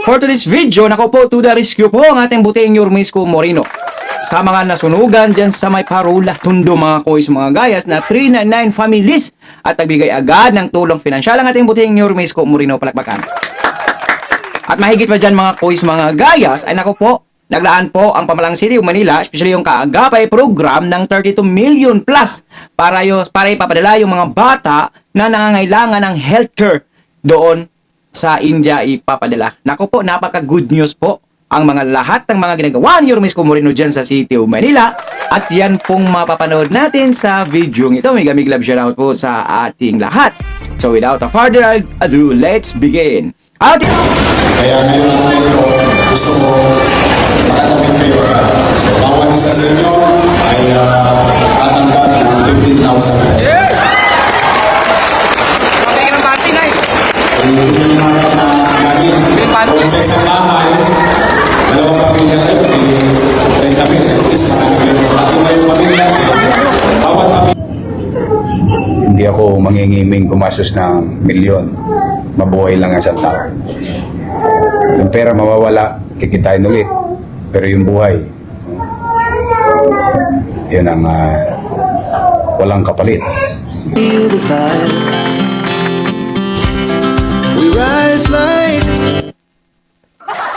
For today's video, nako po to the rescue po ang ating buting Yormisco Moreno. Sa mga nasunugan dyan sa may Parula, Tondo mga kois mga gayas na 399 families at nagbigay agad ng tulong pinansyal ang ating buting Yormisco Moreno palakpakan. At mahigit pa dyan mga kois mga gayas ay nako po, naglaan po ang Pamalang City of Manila, especially yung kaagapay program ng 32 million plus para ipapadala yung mga bata na nangangailangan ng healthcare doon sa India ipapadala. Nako po, napaka-good news po ang mga lahat ng mga ginagawa ni Yormisco Moreno dyan sa City of Manila. At yan pong mapapanood natin sa video ito. May love shoutout po sa ating lahat. So without a further ado, let's begin. Kaya ngayon ang ito, gusto ko makatawid kayo agad. So, bawat isa sa inyo ay tatanggap ng 15,000 pesos. Hindi naman na galing. Kung sa isang bahay, dalawang pamilya kayo, may 30 mil. At least marami kayo. Tatlo kayong pamilya. Bawat pamilya. Hindi ako mangingiming gumastos ng milyon. Mabuhay lang ang isang tao. Yung pera mawawala, kikitain ulit. Pero yung buhay, yun ang walang kapalit. Feel the vibe. We rise like.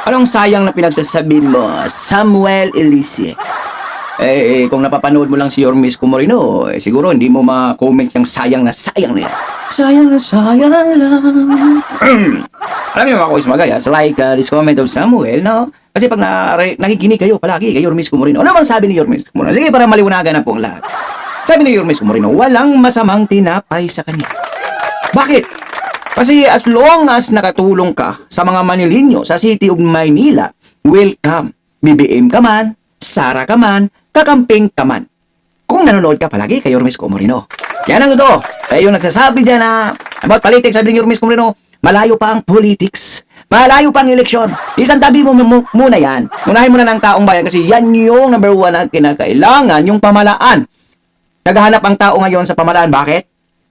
Anong sayang na pinagsasabi mo, Samuel Elise? Kung napapanood mo lang si Yormisco Moreno, siguro hindi mo ma-comment yung sayang na yan. Sayang na sayang lang. Alam niyo mga kois magayas, like this comment of Samuel, no? Kasi pag nakikinig kayo palagi kay Yormisco Moreno, ano bang sabi ni Yormisco Moreno? Sige, para maliwanagan na po ang lahat. Sabi ni Yormisco Moreno, walang masamang tinapay sa kanya. Bakit? Kasi as long as nakatulong ka sa mga Manilinyo sa City of Maynila, welcome. BBM ka man, Sara ka man, kakamping ka man. Kung nanonood ka palagi kay Yormisco Moreno. Yan ang totoo. Kaya yung nagsasabi dyan na about politics, sabi ni Yormisco Moreno, malayo pa ang politics. Malayo pa ang eleksyon. Isang tabi mo muna yan. Unahin mo na ng taong bayan kasi yan yung number one na kinakailangan, yung pamalaan. Naghahanap ang tao ngayon sa pamalaan. Bakit?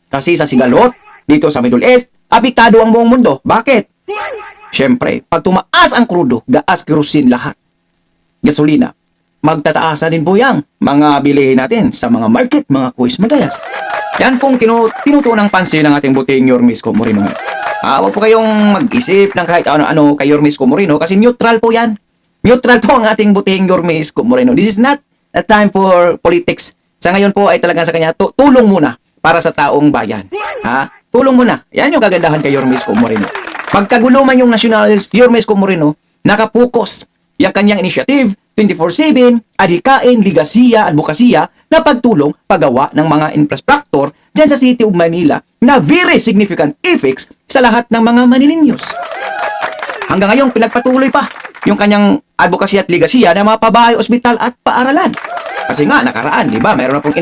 Kasi sa Sigalot, dito sa Middle East, apektado ang buong mundo. Bakit? Siyempre, pag tumaas ang krudo, gas, kerosene, lahat. Gasolina. Magtataasan din po yan mga bilihin natin sa mga market, mga kuis magayas. Yan pong tinutunang pansin ng ating buting Yormisco Moreno. Huwag po kayong mag-isip ng kahit ano-ano kay Yormisco Moreno kasi neutral po yan. Neutral po ang ating buting Yormisco Moreno. This is not a time for politics. Sa ngayon po ay talagang sa kanya, tulong muna para sa taong bayan. Tulong muna. Yan yung kagandahan kay Yormisco Moreno. Pagkagulo man yung nationalist, Yormisco Moreno, nakapokus yung kanyang initiative, 24/7, adhikain, ligasiya, advokasya na pagtulong paggawa ng mga infrastructure dyan sa City of Manila na very significant effects sa lahat ng mga Manilinyos. Hanggang ngayon, pinagpatuloy pa yung kanyang advokasya at ligasiya na mga pabahay, ospital at paaralan. Kasi nga, nakaraan, di ba, mayroon na pong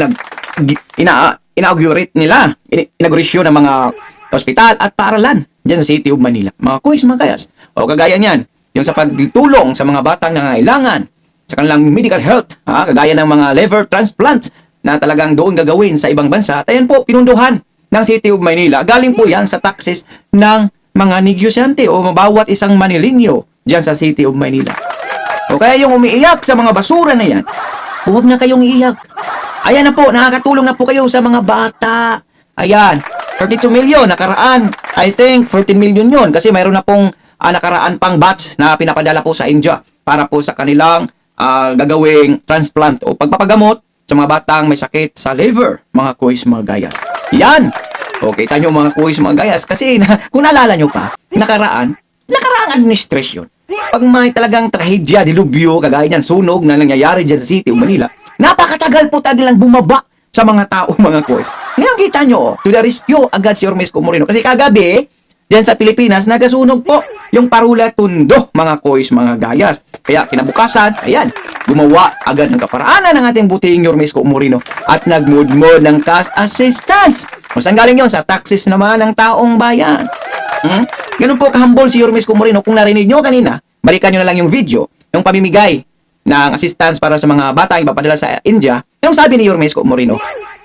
inaugurate nila, inauguration ng mga ospital at paaralan dyan sa City of Manila. Mga kuis, mga kayas. O kagaya niyan, yung sa pagtulong sa mga batang nangangailangan sa kanilang medical health, kagaya ng mga liver transplants na talagang doon gagawin sa ibang bansa, at ayan po, pinunduhan ng City of Manila. Galing po yan sa taxes ng mga negosyante o bawat isang Manilinyo dyan sa City of Manila. O kaya yung umiiyak sa mga basura na yan, huwag na kayong iiyak. Ayan na po, nakakatulong na po kayo sa mga bata. Ayan, 32 million, nakaraan, I think 14 million yun kasi mayroon na pong nakaraan pang batch na pinapadala po sa India para po sa kanilang gagawing transplant o pagpapagamot sa mga batang may sakit sa liver, mga kuis, mga gayas. Yan! Okay, tanyo mga kuis, mga gayas. Kasi kung naalala nyo pa, nakaraang administration, pag may talagang trahedya, dilubyo, kagaya niyan, sunog na nangyayari dyan sa City of Manila, napakatagal po nilang bumaba sa mga tao, mga kuis. Ngayon kita nyo, to the rescue agad si Yormisco Moreno. Kasi kagabi, diyan sa Pilipinas, nagasunog po yung Parula, Tondo, mga kois, mga gayas. Kaya kinabukasan, ayan, gumawa agad ng kaparaanan ng ating buting Yormisco Moreno at nagmudmod ng cash assistance. Kung saan galing yun? Sa taxes naman ng taong bayan. Ganun po kahambol si Yormisco Moreno. Kung narinig nyo kanina, balikan nyo na lang yung video, yung pamimigay ng assistance para sa mga bata ipapadala sa India. Anong sabi ni Yormisco Moreno?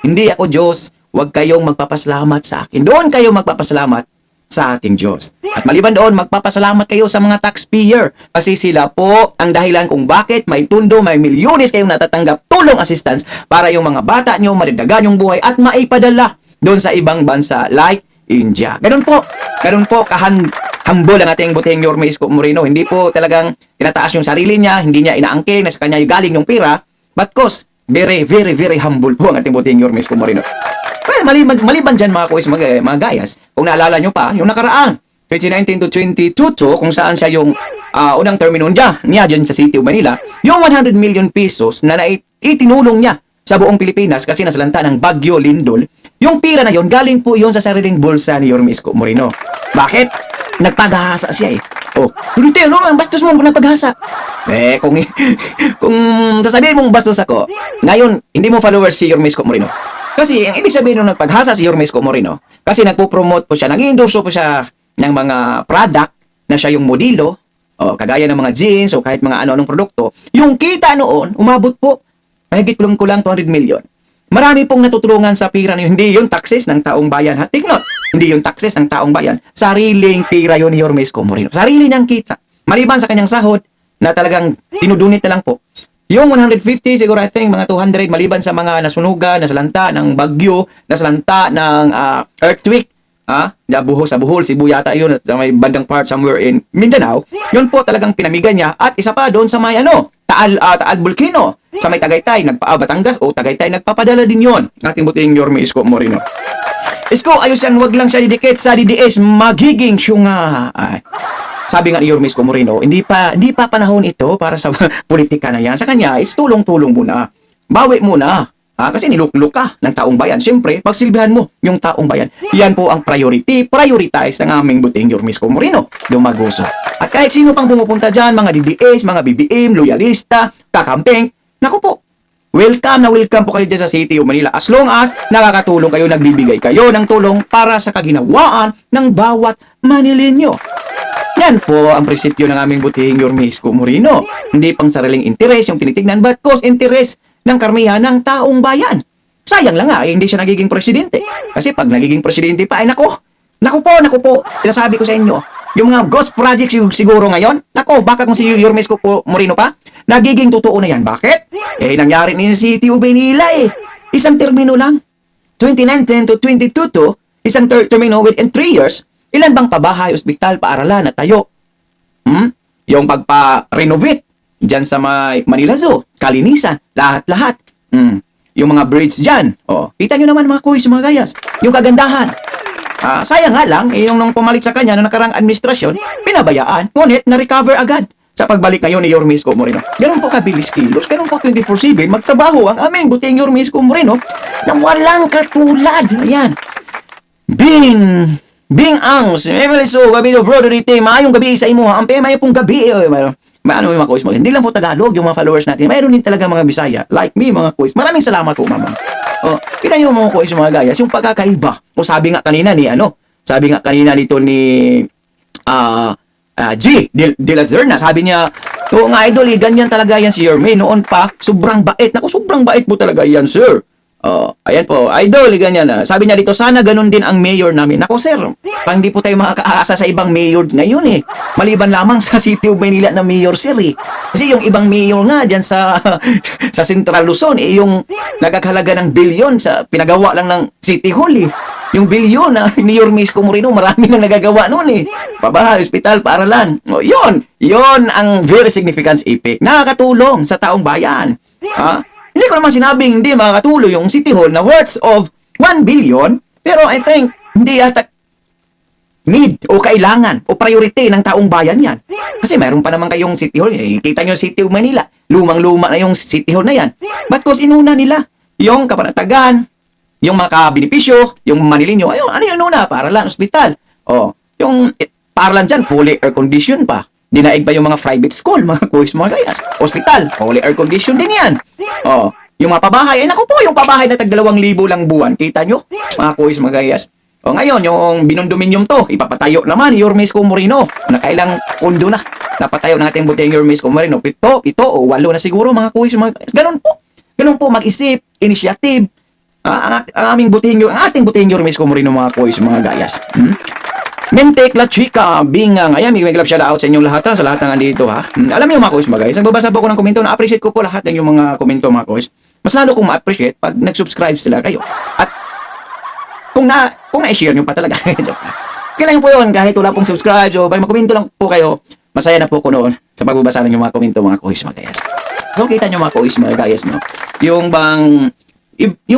Hindi ako Diyos, huwag kayong magpapasalamat sa akin. Doon kayo magpapasalamat sa ating Diyos. At maliban doon, magpapasalamat kayo sa mga taxpayer kasi sila po ang dahilan kung bakit may tundo, may milyones kayong natatanggap tulong assistance para yung mga bata nyo madagdagan yung buhay at maipadala doon sa ibang bansa like India. Ganun po humble ang ating butihing Yorme Isko Moreno. Hindi po talagang tinataas yung sarili niya, hindi niya inaangkin na sa kanya yung galing yung pera, but cause very, very, very humble po ang ating butihing Yorme Isko Moreno. Well, maliban dyan mga kuis, mga gayas, kung naalala nyo pa, yung nakaraan, 2019 to 2022, kung saan siya yung unang termino niya dyan sa City of Manila, yung 100 million pesos na itinulong niya sa buong Pilipinas kasi nasalanta ng Bagyo Lindol, yung pira na yon galing po yon sa sariling bulsa ni Yorme Isko Moreno. Bakit? Nagpaghasa siya eh. Oh, Turite, ano ang bastos mo nagpaghasa? Kung sasabihin mong bastos ako, ngayon, hindi mo followers si Yorme Isko Moreno. Kasi ang ibig sabihin nung nagpaghasa si Yorme Isko Moreno, kasi nagpo-promote po siya, nag-endorse po siya ng mga product na siya yung modelo, kagaya ng mga jeans o kahit mga ano-anong produkto, yung kita noon, umabot po, mahigit kulang 200 million. Marami pong natutulungan sa pira niyo. Hindi yung taxes ng taong bayan. Ha? Take note, hindi yung taxes ng taong bayan. Sariling pira yun ni Yorme Isko Moreno. Sarili niyang kita. Maliban sa kanyang sahod na talagang tinudunit na lang po. Yung 150, siguro I think, mga 200, maliban sa mga nasunugan, nasalanta ng bagyo, nasalanta ng earthquake, sa Bohol, Cebu yata yun, sa may bandang part somewhere in Mindanao, yun po talagang pinamigay niya. At isa pa doon sa may Taal Volcano, sa may Tagaytay, Batangas o Tagaytay, nagpapadala din yon ating butihing Yorme Isko Moreno. Isko, ayos yan, wag lang siya didikit sa DDS, magiging syunga. Sabi nga ni Yorme Isko Moreno, hindi pa panahon ito para sa politika na yan. Sa kanya, is tulong-tulong muna. Bawi muna. Kasi nilukluk ka ng taong bayan. Siyempre, pagsilbihan mo yung taong bayan. Yan po ang prioritize ng aming butihing Yorme Isko Moreno, Dumaguso. At kahit sino pang pumupunta dyan, mga DDS, mga BBM, loyalista, kakampeng, naku po, welcome po kayo dyan sa City of Manila as long as nakakatulong kayo, nagbibigay kayo ng tulong para sa kaginawaan ng bawat Manilenyo. Yan po ang prinsipyo ng aming butihing Yorme Isko Moreno. Hindi pang sariling interes yung tinitignan, but cause interest ng karamihan ng taong bayan. Sayang lang nga, hindi siya nagiging presidente. Kasi pag nagiging presidente pa, naku po, sinasabi ko sa inyo, yung mga ghost projects siguro ngayon, baka kung si Yorme Isko Moreno pa, nagiging totoo na yan. Bakit? Nangyari ni City of Manila Isang termino lang. 2019 to 2022, isang termino within 3 years, ilan bang pabahay, ospital, paaralan at tayo? Yung pagpa-renovate dyan sa Manila Zoo, kalinisan, lahat-lahat. Yung mga bridge dyan. Kita nyo naman mga kuys, mga gayas. Yung kagandahan. Sayang nga lang, yung nung pumalit sa kanya, nung nakarang administrasyon, pinabayaan, ngunit na-recover agad sa pagbalik ngayon ni Yorme Isko Moreno. Ganun po kabilis kilos, ganun po 24/7, magtrabaho ang aming butihing Yorme Isko Moreno na walang katulad. Ayan. Bing Angs, Emily So, gabi do bro, dito, maayong gabi sa imo, ang may pong gabi. Maano yung mga kuis mo? Hindi lang po Tagalog yung mga followers natin. Mayroon din talaga mga Bisaya. Like me, mga kuis. Maraming salamat po, mama. Kita nyo mga kuis, mga gayas, yung pagkakaiba. Sabi nga kanina nito ni G. De La Zerna, sabi niya, nga idol, ganyan talaga yan si Yorme. Noon pa, sobrang bait. Naku, sobrang bait po talaga yan, sir. Ayan po, idol, ganyan na. Sabi niya dito, sana ganun din ang mayor namin. Nako sir, pang di po tayo makakaasa sa ibang mayor ngayon Maliban lamang sa City of Manila na mayor sir Kasi yung ibang mayor nga dyan sa Central Luzon, yung nagkakahalaga ng bilyon sa pinagawa lang ng City Hall Yung bilyon na ni Yorme Isko Moreno, marami nang nagagawa noon Pabahay, ospital, paaralan. Yon ang very significant effect. Nakakatulong sa taong bayan. Hindi ko naman sinabing hindi makakatulong yung City Hall na worth of 1 billion, pero I think hindi yata need o kailangan o priority ng taong bayan yan. Kasi mayroon pa naman kayong City Hall. Kita nyo City of Manila. Lumang-luma na yung City Hall na yan. But cause inuna nila yung kapanatagan, yung mga benepisyo, yung Manilenyo. Ano yung inuna? Paaralan, ospital. Yung paaralan dyan, fully air condition pa. Dinaig pa yung mga private school, mga kuis, mga gayas. Hospital, fully air condition din yan. Yung mga pabahay, naku po, yung pabahay na tag 2,000 lang buwan. Kita nyo, mga kuis, mga gayas. Ngayon, yung binondominium to, ipapatayo naman, Yorme Isko Moreno. Nakailang kondo na. Napatayo natin butihing Yorme Isko Moreno. 7 o 8 na siguro, mga kuis, mga gayas. Ganun po, mag-isip, initiative. Ang ating butihing Yorme Isko Moreno, mga kuis, mga gayas. Mente La Chica, Bingang. Ayan, may love shout out sa inyong lahat, ha, sa lahat ng andito, ha. Alam niyo mga kuis, mga guys, nagbabasa po ako ng komento, na-appreciate ko po lahat ng yung mga komento, mga kuis. Mas lalo kong ma-appreciate pag nag-subscribe sila kayo. At kung na-share nyo pa talaga. Joke lang. Kailangan po yun, kahit wala pong subscribe, so pag magkomento lang po kayo, masaya na po ko noon sa pagbabasa ng yung mga komento, mga kuis, mga guys. So, kita nyo mga kuis, mga guys, no? Yung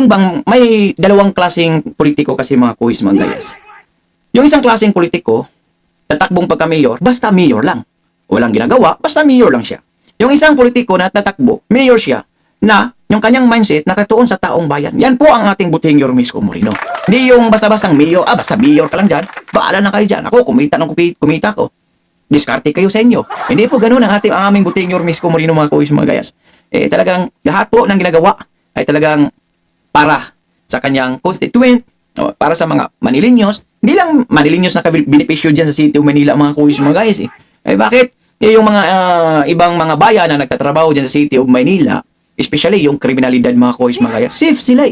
bang may dalawang klaseng politiko kasi mga kuis, mga guys. Yung isang klaseng politiko, tatakbong pagka-mayor, basta mayor lang. Walang ginagawa, basta mayor lang siya. Yung isang politiko na tatakbo, mayor siya, na yung kanyang mindset nakatuon sa taong bayan. Yan po ang ating butihing Yorme Isko Moreno. Hindi yung basta-bastang mayor, basta mayor ka lang dyan, baala na kayo dyan. Ako, kumita ko. Diskarte kayo sa inyo. Hindi po ganun ang aming butihing Yorme Isko Moreno, mga kuis, mga gayas. Talagang lahat po ng ginagawa ay talagang para sa kanyang constituent, para sa mga Manilinyos. Hindi lang Manilinyos na benepisyo dyan sa City of Manila, mga kuis, mga guys. Bakit? Yung mga ibang mga bayan na nagtatrabaho dyan sa City of Manila, especially yung kriminalidad, mga kuis, mga guys, safe sila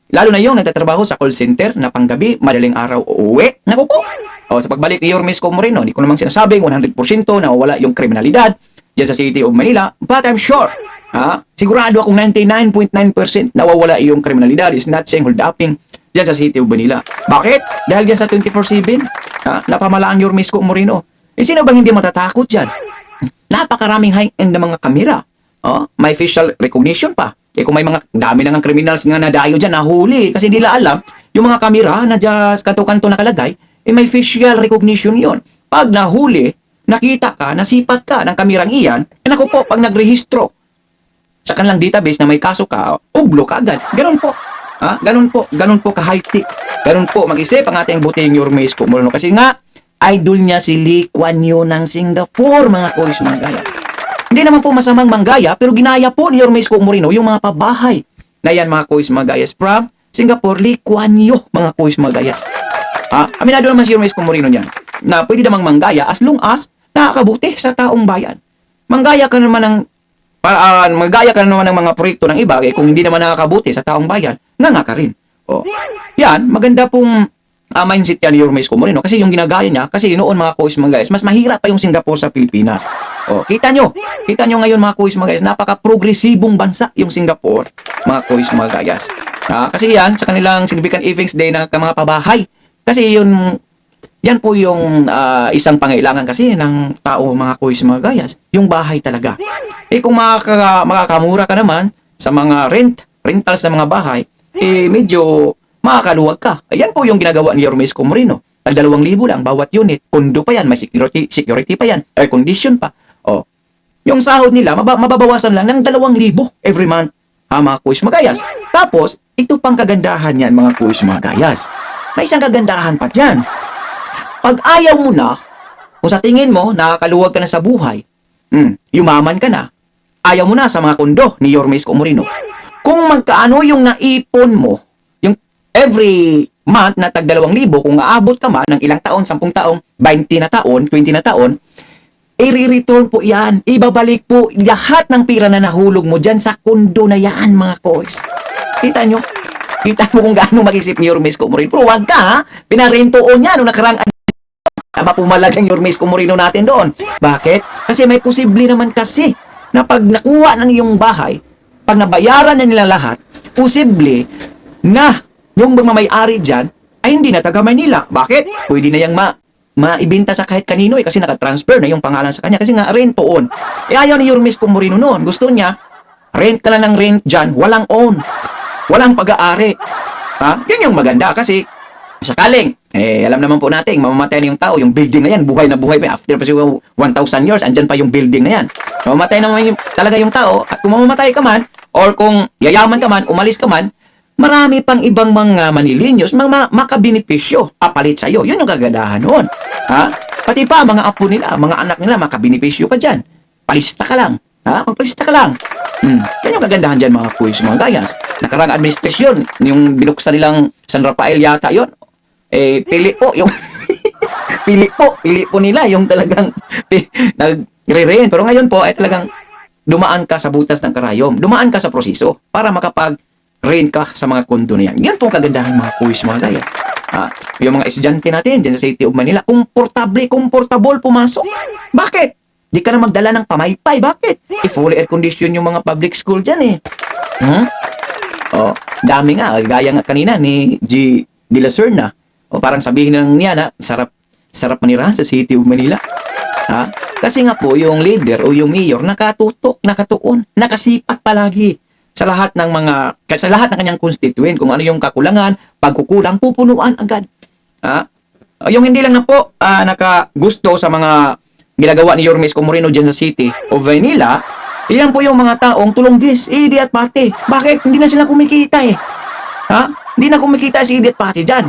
Lalo na yung nagtatrabaho sa call center na panggabi, madaling araw uuwi. Naku po. Sa pagbalik ni Yorme Isko Moreno, hindi ko namang sinasabing 100% na wala yung kriminalidad dyan sa City of Manila, but I'm sure, sigurado akong 99.9% nawawala yung kriminalidad, is not saying hold-upping dyan sa City of Manila. Bakit? Dahil dyan sa 24/7, napamalaan Yorme Isko Moreno. Sino bang hindi matatakot dyan? Napakaraming high-end na mga kamera. May facial recognition pa. Kung may mga dami na ng criminals nga nadayo dyan, nahuli. Kasi hindi nila alam, yung mga kamera na dyan kanto-kanto nakalagay, may facial recognition yon. Pag nahuli, nakita ka, nasipat ka ng kamerang iyan, naku po, pag nagrehistro sa kanilang database na may kaso ka, ublo ka agad. Ganun po. Ganun po ka-high-tech. Ganun po, mag-isip ang ating butihing Yorme Isko Moreno. Kasi nga, idol niya si Lee Kuan Yew ng Singapore, mga kuis, mga gayas. Hindi naman po masamang manggaya, pero ginaya po ni Yorme Isko Moreno yung mga pabahay na yan, mga kuis, mga gayas, from Singapore, Lee Kuan Yew, mga kuis, mga gayas. Aminado naman si Yorme Isko Moreno niyan na pwede namang manggaya as long as nakakabuti sa taong bayan. Manggaya ka naman ng mga proyekto ng iba, kung hindi naman nakakabuti sa taong bayan, nga ka rin. Yan, maganda pong mindset yan ni Yorme Isko Moreno kasi yung ginagaya niya, kasi noon, mga kuis, mga guys, mas mahirap pa yung Singapore sa Pilipinas. Kita nyo ngayon, mga kuis, mga guys, napaka-progresibong bansa yung Singapore, mga kuis, mga guys. Kasi yan, sa kanilang significant events day ng mga pabahay, kasi yan po yung isang pangailangan kasi ng tao, mga kuis, mga gayas, yung bahay talaga. Kung makakamura ka naman sa mga rentals ng mga bahay, medyo makakaluwag ka. Ayan po yung ginagawa ni Yorme Isko Moreno. Tag 2,000 lang bawat unit. Kondo pa yan, may security pa yan, air condition pa. Yung sahod nila, mababawasan lang ng 2,000 every month, mga kuis, mga gayas. Tapos, ito pang kagandahan yan, mga kuis, mga gayas. May isang kagandahan pa dyan. Pag ayaw mo na, kung sa tingin mo, nakakaluwag ka na sa buhay, yumaman ka na, ayaw mo na sa mga kondo ni Yorme Isko Moreno. Kung magkaano yung naipon mo, yung every month na tag 2,000, kung aabot ka man ng ilang taon, 10 taon, 20 na taon, 20 na taon, i-return po yan. Ibabalik po lahat ng pira na nahulog mo dyan sa kondo na yan, mga kois. Kita nyo? Kita mo kung gaano mag-isip ni Yorme Isko Moreno. Pero wag ka, pinarentoon niya nung nakarang pumalag ang Yorme Isko Moreno natin doon. Bakit? Kasi may posible naman kasi na pag nakuha na yung bahay, pag nabayaran na nila lahat, posible na yung mga may-ari dyan ay hindi na taga Manila. Bakit? Pwede na yung maibenta sa kahit kanino kasi nakatransfer na yung pangalan sa kanya kasi nga rentoon. Ayaw ni Yorme Isko Moreno noon. Gusto niya, rent ka lang ng rent dyan, walang own. Walang pag-aari. Yun yung maganda kasi sakaling, alam naman po natin, mamamatay na yung tao, yung building na yan, buhay na buhay pa. After pa siguro 1,000 years, andyan pa yung building na yan. Mamamatay naman talaga yung tao, at kung mamamatay ka man, or kung yayaman ka man, umalis ka man, marami pang ibang mga Manilinyos, mga makabenepisyo, papalit sa'yo. Yun yung kagandahan noon. Pati pa, mga apo nila, mga anak nila, makabenepisyo pa dyan. Palista ka lang. Magpalista ka lang. Yan yung kagandahan dyan, mga kuis, mga gayas. Nakarang administrasyon, yung binuksan nilang San Rafael yata yon, pili po yung pili po nila yung talagang nagre-rent. Pero ngayon po ay talagang dumaan ka sa butas ng karayom, dumaan ka sa proseso para makapag-rent ka sa mga kondo na yan. Yan po ang kagandahan, mga kuis, mga gayas. Yung mga estudyante natin dyan sa City of Manila, comfortable pumasok. Bakit? Di ka na magdala ng pamaypay. Bakit? Fully air condition yung mga public school dyan eh. Dami nga. Gaya nga kanina ni G. De La Serna. Parang sabihin lang niya na, sarap manirahan sa City of Manila. Kasi nga po, yung leader o yung mayor, nakatutok, nakatuon, nakasipat palagi sa lahat ng kanyang constituent. Kung ano yung kakulangan, pagkukulang, pupunuan agad. Yung hindi lang na po nakagusto sa mga ginagawa ni Yorme Isko Moreno dyan sa City of Manila, iyan po yung mga taong tulunggis, Idi at Pati. Bakit? Hindi na sila kumikita eh. Hindi na kumikita si Idi at Pati dyan.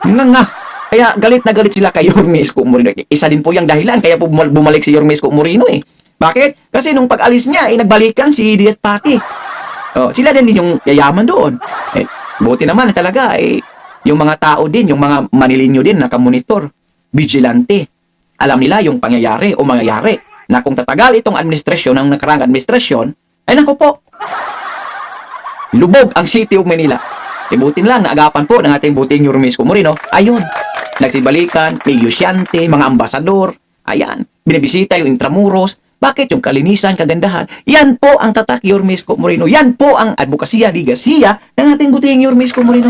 Nga. Kaya galit na galit sila kay Yorme Isko Moreno. Isa din po yung dahilan, kaya po bumalik si Yorme Isko Moreno eh. Bakit? Kasi nung pag-alis niya, nagbalikan si Idi at Pati. Sila din yung yayaman doon. Buti naman talaga, yung mga tao din, yung mga Manilinyo din, nakamonitor, vigilante. Alam nila yung pangyayari o mangyayari na kung tatagal itong administrasyon, ng nakarang administrasyon, ay naku po, lubog ang City of Manila. Butin lang, naagapan po ng ating buting Yorme Isko Moreno, ayun, nagsibalikan, may negosyante, mga ambasador, ayan, binibisita yung Intramuros. Bakit? Yung kalinisan, kagandahan. Yan po ang tatak Yorme Isko Moreno. Yan po ang advokasya, ligasiya ng ating buting Yorme Isko Moreno.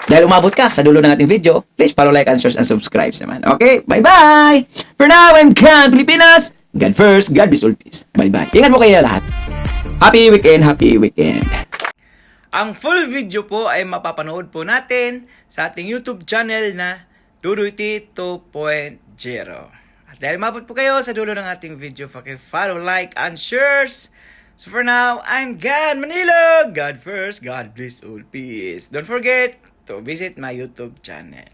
Dahil umabot ka sa dulo ng ating video, please follow, like, and share, and subscribe naman. Okay? Bye-bye! For now, I'm God Pilipinas. God first, God bless all peace. Bye-bye. Ingat po kayo lahat. Happy weekend, happy weekend. Ang full video po ay mapapanood po natin sa ating YouTube channel na Duduiti 2.0. At dahil mabot po kayo sa dulo ng ating video, follow, like, and shares. So for now, I'm God Manilo. God first, God bless all peace. Don't forget to visit my YouTube channel.